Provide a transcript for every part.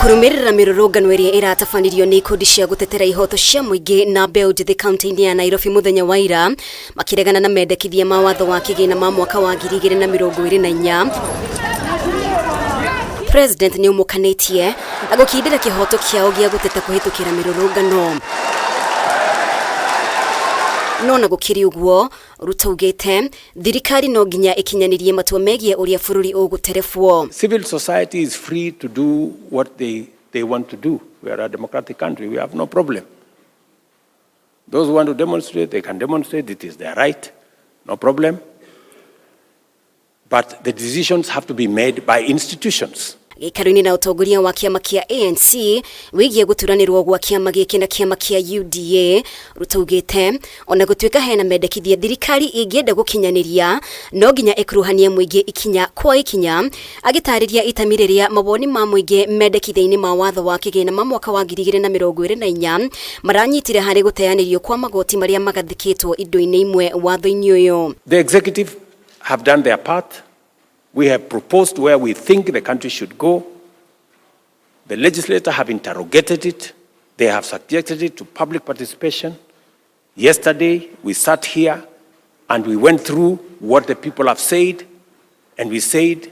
Kurumirira mirurungano iria iratabanirio ni ikundi cia gutetera ihoto cia muingi na MBEU njithi kaunti-ini ya Nairobi muthenya wa ira makiregana na mendekithia ma watho wa kigina ma mwaka wa 2024. President ni umukanitie agukindira kihoto kiao gia guteta kuhitukira mirurungano. Nona gukiri uguo Ruto ugete thirikari no nginya ikinyanirie matua megie uria bururi uguterefwo. Civil society is free to do what they want to do. We are a democratic country. We have no problem. Those who want to demonstrate, they can demonstrate. It is their right. No problem. But the decisions have to be made by institutions. Gikaru-ini na utongoria wa kiama kia ANC wigie guturanirwo gwa kiama giki na kiama kia UDA Ruto ugete ona gutwika hena mendekithia thirikari ingienda gukinyaniria no nginya ikuruhanie muingi ikinya kwa ikinya agitariria itemi riria maboni ma muingi mendekithia-ini ma watho wa kigina ma mwaka wa 2024 maranyitire hari guteanirio kwa magoti maria magathikitwo indo-ini imwe watho-ini uyu. The executive have done their part. We have proposed where we think the country should go. The legislature have interrogated it. They have subjected it to public participation. Yesterday, we sat here and we went through what the people have said, and we said,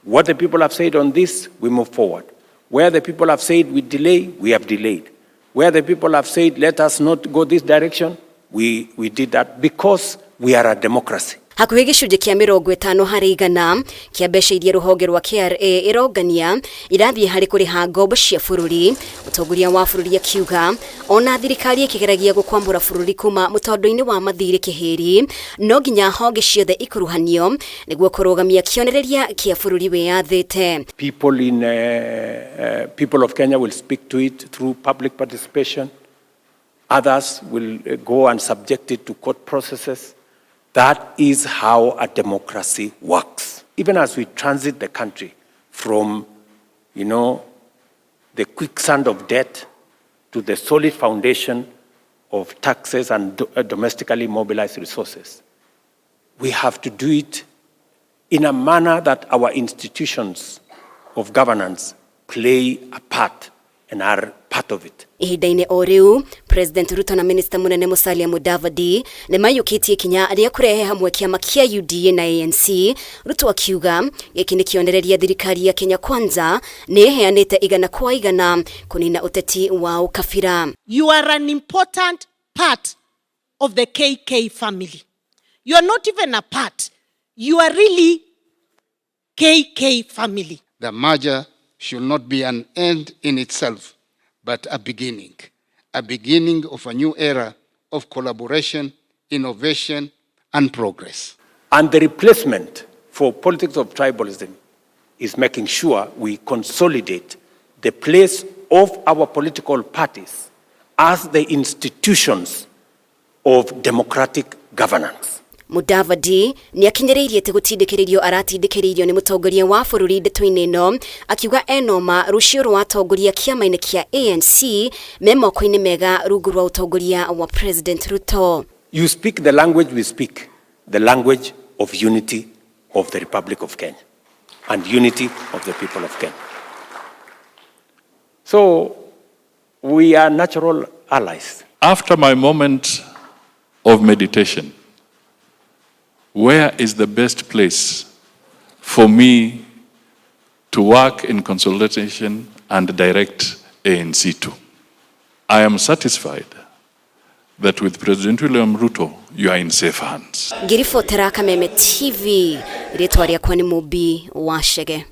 what the people have said on this, we move forward. Where the people have said we delay, we have delayed. Where the people have said, let us not go this direction, we did that because we are a democracy. Hakuhi gicunji kia 50 hari igana kia mbeca iria ruhonge rwa KRA irongania irathie hari kuriha ngombo cia bururi. Utongoria wa bururi akiuga ona thirikari ikigeragia gukwambura bururi kuma mutondo-ini wa mathiri kihiri no nginya honge ciothe ikuruhanio niguo kurugamia kionereria kia bururi wiyathite. People of Kenya will speak to it through public participation. Others will go and subject it to court processes. That is how a democracy works. Even as we transit the country from, the quicksand of debt to the solid foundation of taxes and domestically mobilized resources, we have to do it in a manner that our institutions of governance play a part and are part of it. Ihinda-ini o riu President Ruto na Minister munene Musalia Mudavadi ni mayukitie kinya aria kurehe hamwe kiama kia UDA na ANC. Ruto akiuga giki ni kionereria thirikari ya Kenya Kwanza ni heanite igana kwa igana kunina uteti wa ukabira. You are an important part of the KK family. You are not even a part. You are really KK family. The merger should not be an end in itself, but a beginning of a new era of collaboration, innovation, and progress. And the replacement for politics of tribalism is making sure we consolidate the place of our political parties as the institutions of democratic governance. Mudavadi ni akinyeririe te gutindikiririo aratindikiririo ni mutongoria wa bururi ndeto-ini no akiuga enoma rucio rwa atongoria kiama-ini kia ANC memoko-ini mega rungu rwa utongoria wa President Ruto. You speak the language we speak, the language of unity of the Republic of Kenya and unity of the people of Kenya. So we are natural allies. After my moment of meditation, where is the best place for me to work in consolidation and direct ANC to? I am satisfied that with President William Ruto, you are in safe hands. Ngirifotera Kameme TV, ritwa riakwa ni Mubi wa Shege.